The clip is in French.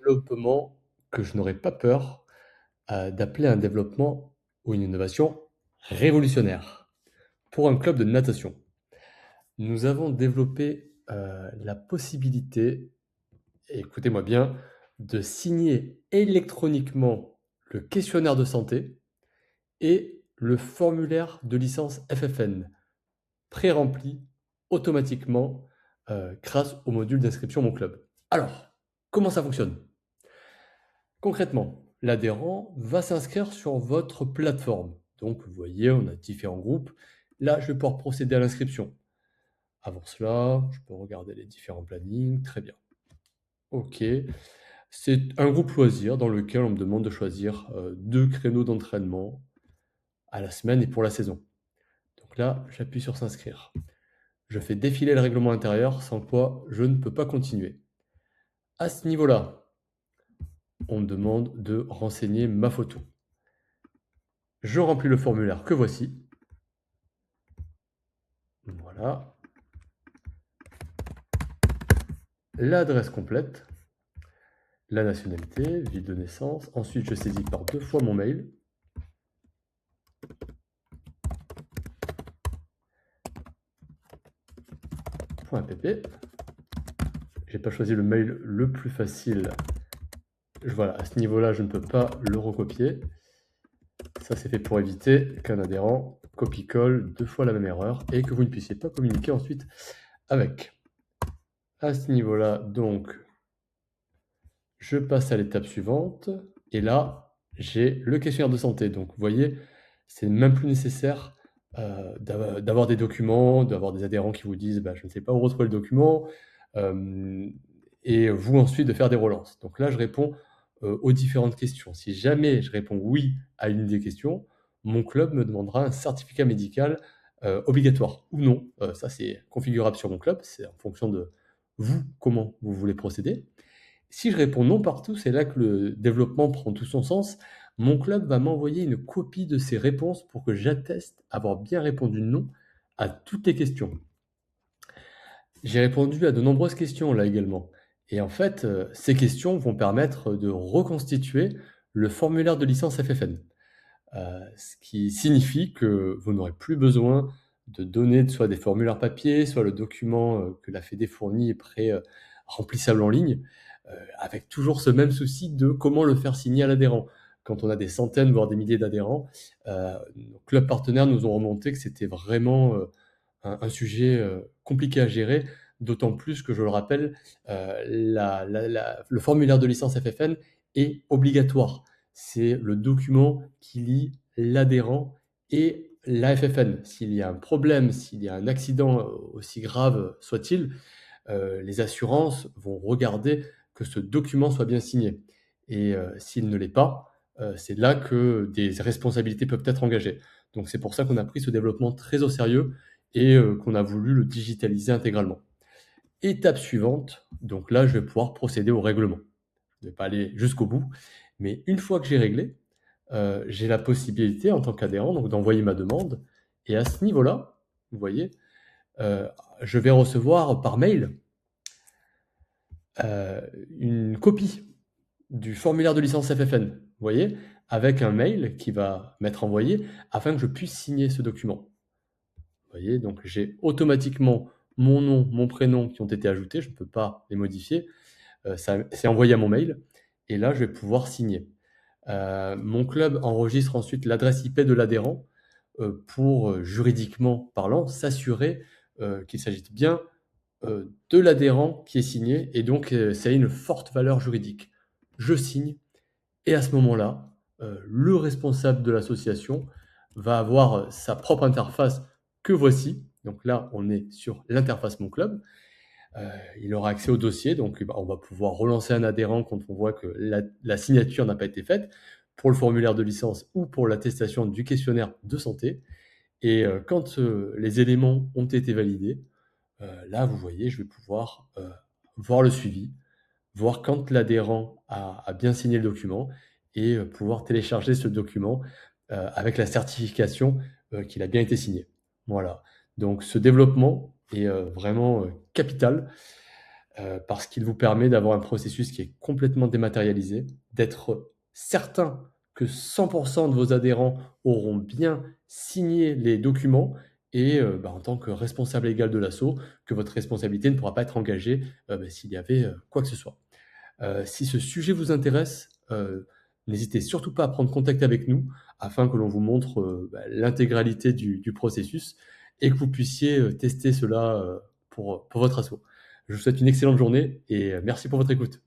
développement que je n'aurais pas peur, d'appeler un développement ou une innovation révolutionnaire pour un club de natation. Nous avons développé, la possibilité, écoutez-moi bien, de signer électroniquement le questionnaire de santé et le formulaire de licence FFN, pré-rempli automatiquement, grâce au module d'inscription Mon Club. Alors, comment ça fonctionne? Concrètement, l'adhérent va s'inscrire sur votre plateforme. Donc, vous voyez, on a différents groupes. Là, je vais pouvoir procéder à l'inscription. Avant cela, je peux regarder les différents plannings. Très bien. OK. C'est un groupe loisir dans lequel on me demande de choisir 2 créneaux d'entraînement à la semaine et pour la saison. Donc là, j'appuie sur s'inscrire. Je fais défiler le règlement intérieur, sans quoi je ne peux pas continuer. À ce niveau-là, on me demande de renseigner ma photo. Je remplis le formulaire que voici. Voilà. L'adresse complète, la nationalité, ville de naissance. Ensuite, je saisis par 2 fois mon mail. .pp. J'ai pas choisi le mail le plus facile. Voilà, à ce niveau-là, je ne peux pas le recopier. Ça, c'est fait pour éviter qu'un adhérent copie-colle 2 fois la même erreur et que vous ne puissiez pas communiquer ensuite avec. À ce niveau-là, donc, je passe à l'étape suivante et là, j'ai le questionnaire de santé. Donc, vous voyez, c'est même plus nécessaire d'avoir des documents, d'avoir des adhérents qui vous disent bah, je ne sais pas où retrouver le document, et vous ensuite de faire des relances. Donc là, je réponds aux différentes questions. Si jamais je réponds oui à une des questions, mon club me demandera un certificat médical obligatoire ou non. Ça, c'est configurable sur mon club, c'est en fonction de vous, comment vous voulez procéder. Si je réponds non partout, c'est là que le développement prend tout son sens. Mon club va m'envoyer une copie de ses réponses pour que j'atteste avoir bien répondu non à toutes les questions. J'ai répondu à de nombreuses questions là également. Et en fait, ces questions vont permettre de reconstituer le formulaire de licence FFN. Ce qui signifie que vous n'aurez plus besoin de donner soit des formulaires papier, soit le document que la Fédé fournit est prêt, remplissable en ligne, avec toujours ce même souci de comment le faire signer à l'adhérent. Quand on a des centaines, voire des milliers d'adhérents, nos clubs partenaires nous ont remonté que c'était vraiment un sujet compliqué à gérer, d'autant plus que, je le rappelle, le formulaire de licence FFN est obligatoire. C'est le document qui lie l'adhérent et la FFN. S'il y a un problème, s'il y a un accident aussi grave soit-il, les assurances vont regarder que ce document soit bien signé. Et s'il ne l'est pas, c'est là que des responsabilités peuvent être engagées. Donc c'est pour ça qu'on a pris ce développement très au sérieux et qu'on a voulu le digitaliser intégralement. Étape suivante, donc là je vais pouvoir procéder au règlement. Je ne vais pas aller jusqu'au bout, mais une fois que j'ai réglé, j'ai la possibilité en tant qu'adhérent donc d'envoyer ma demande et à ce niveau-là, vous voyez, je vais recevoir par mail une copie du formulaire de licence FFN, vous voyez, avec un mail qui va m'être envoyé afin que je puisse signer ce document. Vous voyez, donc j'ai automatiquement mon nom, mon prénom qui ont été ajoutés, je ne peux pas les modifier. C'est envoyé à mon mail et là, je vais pouvoir signer. Mon club enregistre ensuite l'adresse IP de l'adhérent pour, juridiquement parlant, s'assurer qu'il s'agit bien de l'adhérent qui est signé et donc ça a une forte valeur juridique. Je signe et à ce moment-là, le responsable de l'association va avoir sa propre interface que voici. Donc là, on est sur l'interface Mon Club. Il aura accès au dossier, donc on va pouvoir relancer un adhérent quand on voit que la signature n'a pas été faite pour le formulaire de licence ou pour l'attestation du questionnaire de santé. Et quand les éléments ont été validés, là, vous voyez, je vais pouvoir voir le suivi, voir quand l'adhérent a bien signé le document et pouvoir télécharger ce document avec la certification qu'il a bien été signé. Voilà. Donc ce développement est vraiment capital parce qu'il vous permet d'avoir un processus qui est complètement dématérialisé, d'être certain que 100 de vos adhérents auront bien signé les documents et en tant que responsable légal de l'asso, que votre responsabilité ne pourra pas être engagée, s'il y avait, quoi que ce soit. Si ce sujet vous intéresse, n'hésitez surtout pas à prendre contact avec nous afin que l'on vous montre, l'intégralité du processus et que vous puissiez, tester cela, pour votre asso. Je vous souhaite une excellente journée et merci pour votre écoute.